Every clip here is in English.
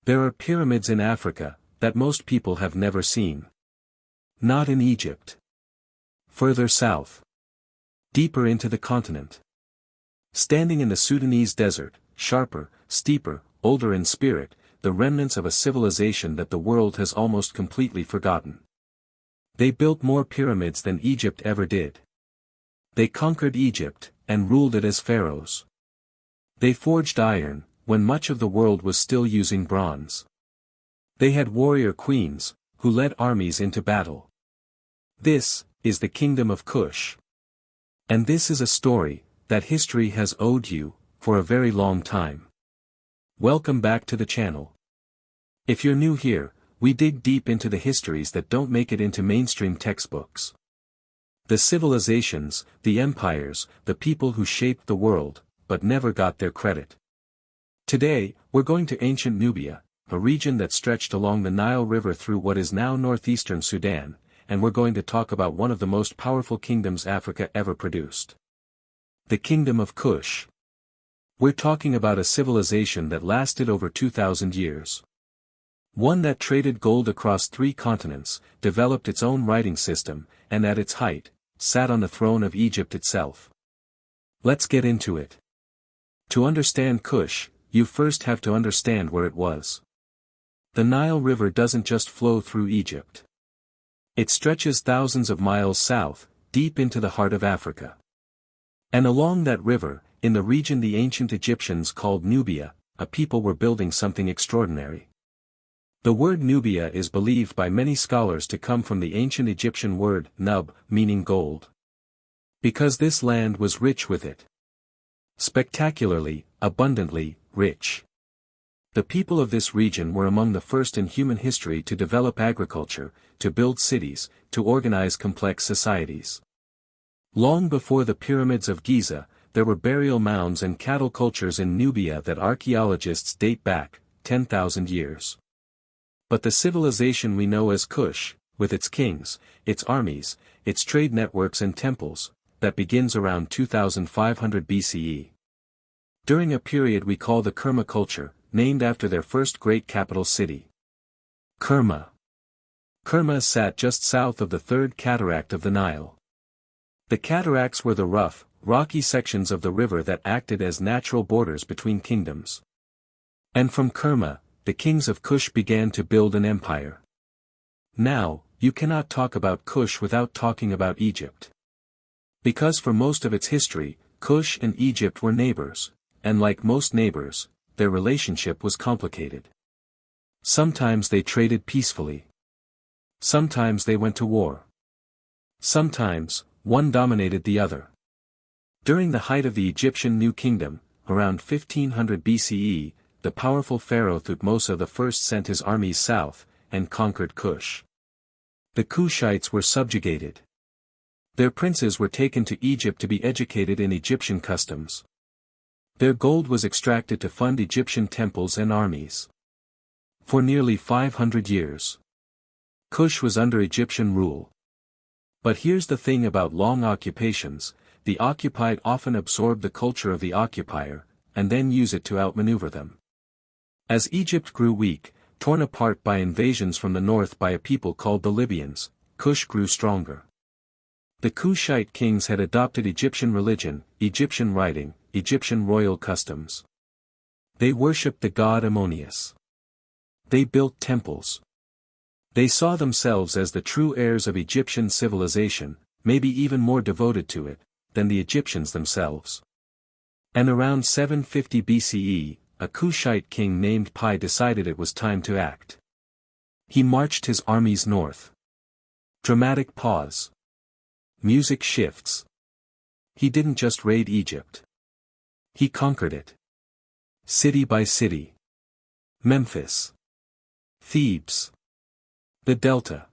There are pyramids in Africa that most people have never seen. Not in Egypt. Further south. Deeper into the continent. Standing in the Sudanese desert, sharper, steeper, older in spirit, the remnants of a civilization that the world has almost completely forgotten. They built more pyramids than Egypt ever did. They conquered Egypt, and ruled it as pharaohs. They forged iron, when much of the world was still using bronze. They had warrior queens, who led armies into battle. This is the Kingdom of Kush. And this is a story that history has owed you for a very long time. Welcome back to the channel. If you're new here, we dig deep into the histories that don't make it into mainstream textbooks. The civilizations, the empires, the people who shaped the world, but never got their credit. Today, we're going to ancient Nubia, a region that stretched along the Nile River through what is now northeastern Sudan, and we're going to talk about one of the most powerful kingdoms Africa ever produced. The Kingdom of Kush. We're talking about a civilization that lasted over 2,000 years. One that traded gold across 3 continents, developed its own writing system, and at its height, sat on the throne of Egypt itself. Let's get into it. To understand Kush, you first have to understand where it was. The Nile River doesn't just flow through Egypt. It stretches thousands of miles south, deep into the heart of Africa. And along that river, in the region the ancient Egyptians called Nubia, a people were building something extraordinary. The word Nubia is believed by many scholars to come from the ancient Egyptian word nub, meaning gold. Because this land was rich with it. Spectacularly, abundantly, rich. The people of this region were among the first in human history to develop agriculture, to build cities, to organize complex societies. Long before the pyramids of Giza, there were burial mounds and cattle cultures in Nubia that archaeologists date back 10,000 years. But the civilization we know as Kush, with its kings, its armies, its trade networks and temples, that begins around 2500 BCE. During a period we call the Kerma culture, named after their first great capital city. Kerma. Kerma sat just south of the third cataract of the Nile. The cataracts were the rough, rocky sections of the river that acted as natural borders between kingdoms. And from Kerma, the kings of Kush began to build an empire. Now, you cannot talk about Kush without talking about Egypt. Because for most of its history, Kush and Egypt were neighbors, and like most neighbors, their relationship was complicated. Sometimes they traded peacefully. Sometimes they went to war. Sometimes, one dominated the other. During the height of the Egyptian New Kingdom, around 1500 BCE, the powerful pharaoh Thutmose I sent his armies south, and conquered Kush. The Kushites were subjugated. Their princes were taken to Egypt to be educated in Egyptian customs. Their gold was extracted to fund Egyptian temples and armies. For nearly 500 years, Kush was under Egyptian rule. But here's the thing about long occupations, the occupied often absorb the culture of the occupier, and then use it to outmaneuver them. As Egypt grew weak, torn apart by invasions from the north by a people called the Libyans, Kush grew stronger. The Kushite kings had adopted Egyptian religion, Egyptian writing, Egyptian royal customs. They worshipped the god Ammonius. They built temples. They saw themselves as the true heirs of Egyptian civilization, maybe even more devoted to it than the Egyptians themselves. And around 750 BCE, a Kushite king named Pi decided it was time to act. He marched his armies north. Dramatic pause. Music shifts. He didn't just raid Egypt. He conquered it. City by city. Memphis. Thebes. The Delta.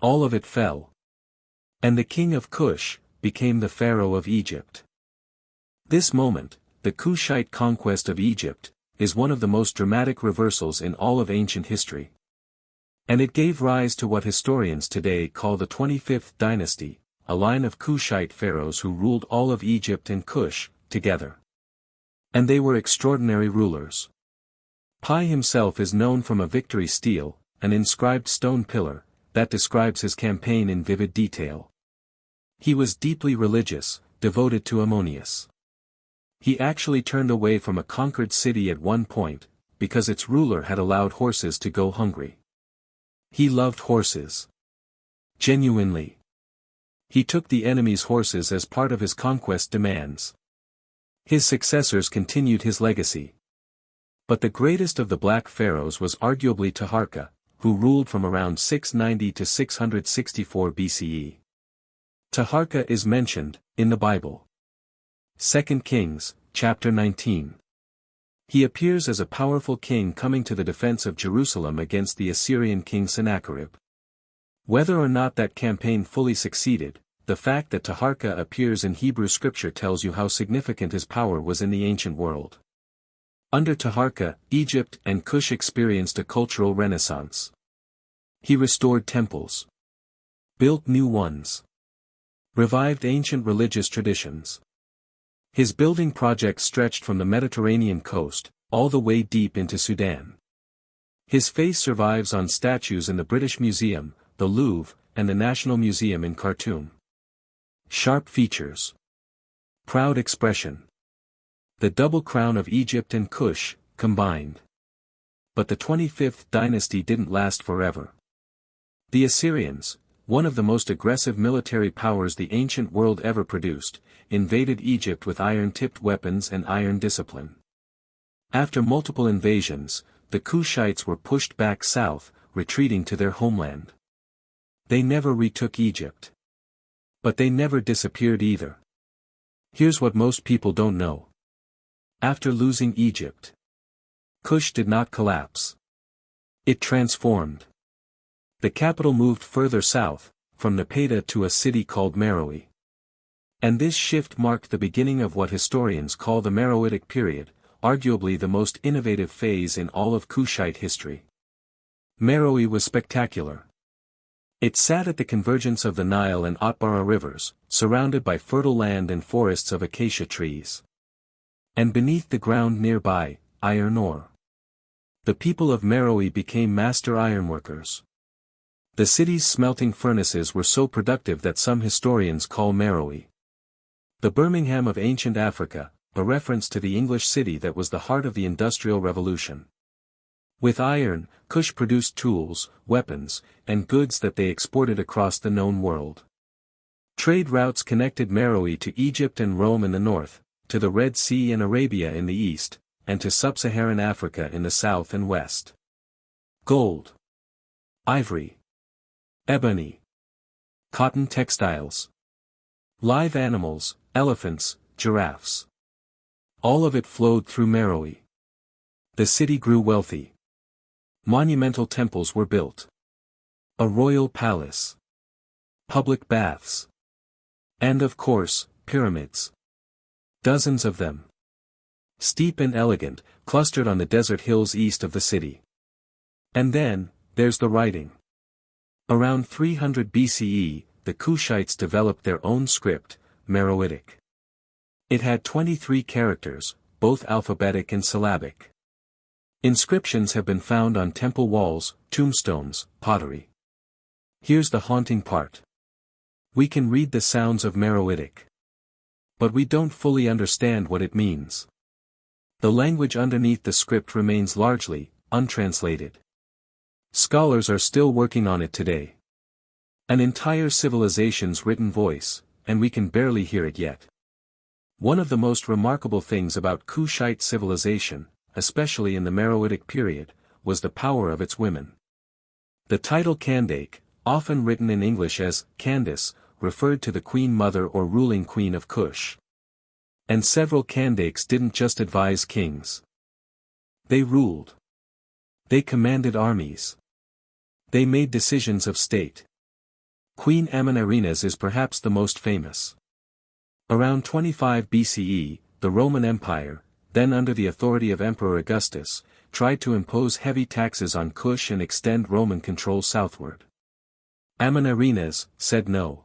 All of it fell. And the king of Kush became the pharaoh of Egypt. This moment, the Kushite conquest of Egypt, is one of the most dramatic reversals in all of ancient history. And it gave rise to what historians today call the 25th dynasty, a line of Kushite pharaohs who ruled all of Egypt and Kush together. And they were extraordinary rulers. Pi himself is known from a victory stele, an inscribed stone pillar, that describes his campaign in vivid detail. He was deeply religious, devoted to Ammonius. He actually turned away from a conquered city at one point, because its ruler had allowed horses to go hungry. He loved horses. Genuinely. He took the enemy's horses as part of his conquest demands. His successors continued his legacy. But the greatest of the Black Pharaohs was arguably Taharka, who ruled from around 690 to 664 BCE. Taharka is mentioned, in the Bible. 2 Kings, chapter 19. He appears as a powerful king coming to the defense of Jerusalem against the Assyrian king Sennacherib. Whether or not that campaign fully succeeded, the fact that Taharka appears in Hebrew scripture tells you how significant his power was in the ancient world. Under Taharka, Egypt and Kush experienced a cultural renaissance. He restored temples, built new ones, revived ancient religious traditions. His building projects stretched from the Mediterranean coast, all the way deep into Sudan. His face survives on statues in the British Museum, the Louvre, and the National Museum in Khartoum. Sharp features. Proud expression. The double crown of Egypt and Kush, combined. But the 25th dynasty didn't last forever. The Assyrians, one of the most aggressive military powers the ancient world ever produced, invaded Egypt with iron-tipped weapons and iron discipline. After multiple invasions, the Kushites were pushed back south, retreating to their homeland. They never retook Egypt. But they never disappeared either. Here's what most people don't know. After losing Egypt, Kush did not collapse. It transformed. The capital moved further south, from Napata to a city called Meroe. And this shift marked the beginning of what historians call the Meroitic period, arguably the most innovative phase in all of Kushite history. Meroe was spectacular. It sat at the convergence of the Nile and Atbara rivers, surrounded by fertile land and forests of acacia trees. And beneath the ground nearby, iron ore. The people of Meroe became master ironworkers. The city's smelting furnaces were so productive that some historians call Meroe the Birmingham of ancient Africa, a reference to the English city that was the heart of the Industrial Revolution. With iron, Kush produced tools, weapons, and goods that they exported across the known world. Trade routes connected Meroe to Egypt and Rome in the north, to the Red Sea and Arabia in the east, and to sub-Saharan Africa in the south and west. Gold, ivory, ebony, cotton textiles, live animals, elephants, giraffes. All of it flowed through Meroe. The city grew wealthy. Monumental temples were built. A royal palace. Public baths. And of course, pyramids. Dozens of them. Steep and elegant, clustered on the desert hills east of the city. And then, there's the writing. Around 300 BCE, the Kushites developed their own script, Meroitic. It had 23 characters, both alphabetic and syllabic. Inscriptions have been found on temple walls, tombstones, pottery. Here's the haunting part. We can read the sounds of Meroitic. But we don't fully understand what it means. The language underneath the script remains largely untranslated. Scholars are still working on it today. An entire civilization's written voice, and we can barely hear it yet. One of the most remarkable things about Kushite civilization, especially in the Meroitic period, was the power of its women. The title Candake, often written in English as Candace, referred to the queen mother or ruling queen of Kush. And several Candakes didn't just advise kings. They ruled. They commanded armies. They made decisions of state. Queen Amanirenas is perhaps the most famous. Around 25 BCE, the Roman Empire, then under the authority of Emperor Augustus, tried to impose heavy taxes on Kush and extend Roman control southward. Amanirenas said no.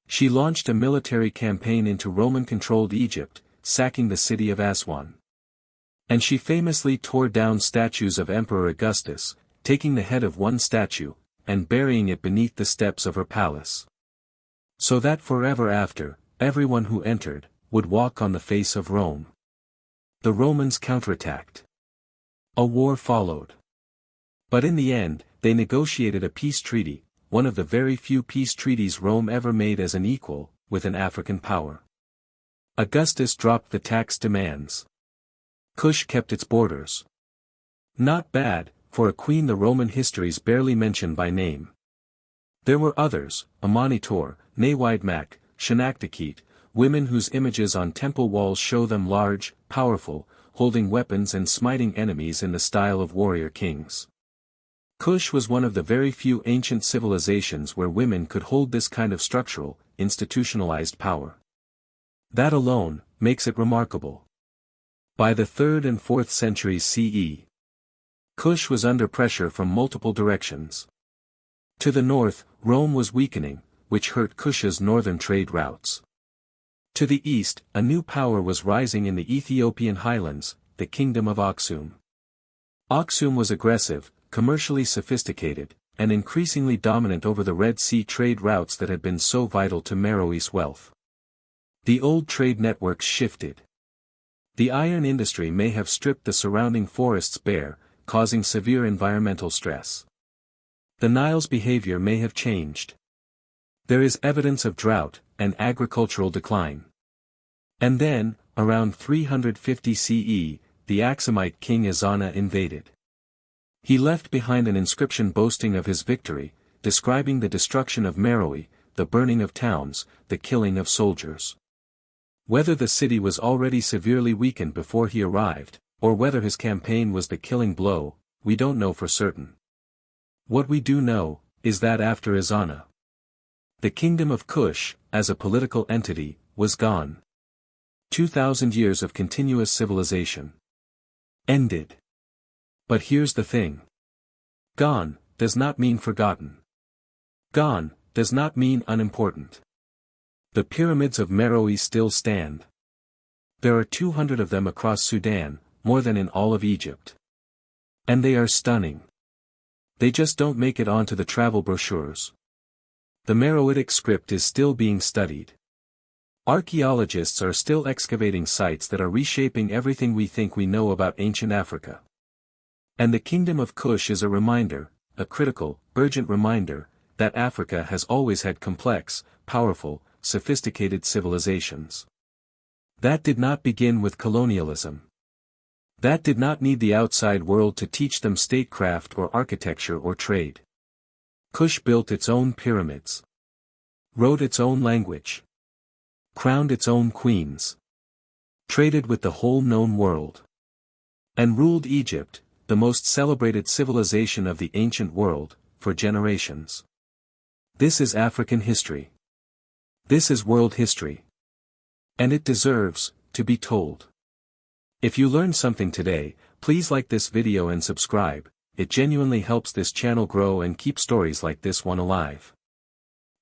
She launched a military campaign into Roman-controlled Egypt, sacking the city of Aswan. And she famously tore down statues of Emperor Augustus, taking the head of one statue, and burying it beneath the steps of her palace. So that forever after, everyone who entered, would walk on the face of Rome. The Romans counterattacked. A war followed. But in the end, they negotiated a peace treaty, one of the very few peace treaties Rome ever made as an equal, with an African power. Augustus dropped the tax demands. Kush kept its borders. Not bad, for a queen the Roman histories barely mention by name. There were others, Amanitor, Nawidmak, Shenaktakhet, women whose images on temple walls show them large, powerful, holding weapons and smiting enemies in the style of warrior kings. Kush was one of the very few ancient civilizations where women could hold this kind of structural, institutionalized power. That alone makes it remarkable. By the 3rd and 4th centuries CE, Kush was under pressure from multiple directions. To the north, Rome was weakening, which hurt Kush's northern trade routes. To the east, a new power was rising in the Ethiopian highlands, the Kingdom of Aksum. Aksum was aggressive, commercially sophisticated, and increasingly dominant over the Red Sea trade routes that had been so vital to Meroe's wealth. The old trade networks shifted. The iron industry may have stripped the surrounding forests bare, causing severe environmental stress. The Nile's behavior may have changed. There is evidence of drought and agricultural decline. And then, around 350 CE, the Aksumite king Ezana invaded. He left behind an inscription boasting of his victory, describing the destruction of Meroe, the burning of towns, the killing of soldiers. Whether the city was already severely weakened before he arrived, or whether his campaign was the killing blow, we don't know for certain. What we do know, is that after Ezana, the Kingdom of Kush, as a political entity, was gone. 2,000 years of continuous civilization ended. But here's the thing. Gone, does not mean forgotten. Gone, does not mean unimportant. The pyramids of Meroe still stand. There are 200 of them across Sudan, more than in all of Egypt. And they are stunning. They just don't make it onto the travel brochures. The Meroitic script is still being studied. Archaeologists are still excavating sites that are reshaping everything we think we know about ancient Africa. And the Kingdom of Kush is a reminder, a critical, urgent reminder, that Africa has always had complex, powerful, sophisticated civilizations. That did not begin with colonialism. That did not need the outside world to teach them statecraft or architecture or trade. Kush built its own pyramids, wrote its own language, crowned its own queens, traded with the whole known world, and ruled Egypt, the most celebrated civilization of the ancient world, for generations. This is African history. This is world history. And it deserves to be told. If you learned something today, please like this video and subscribe. It genuinely helps this channel grow and keep stories like this one alive.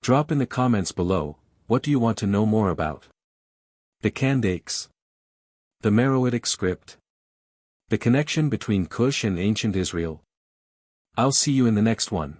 Drop in the comments below, what do you want to know more about? The Kandakes, the Meroitic script, the connection between Kush and ancient Israel. I'll see you in the next one.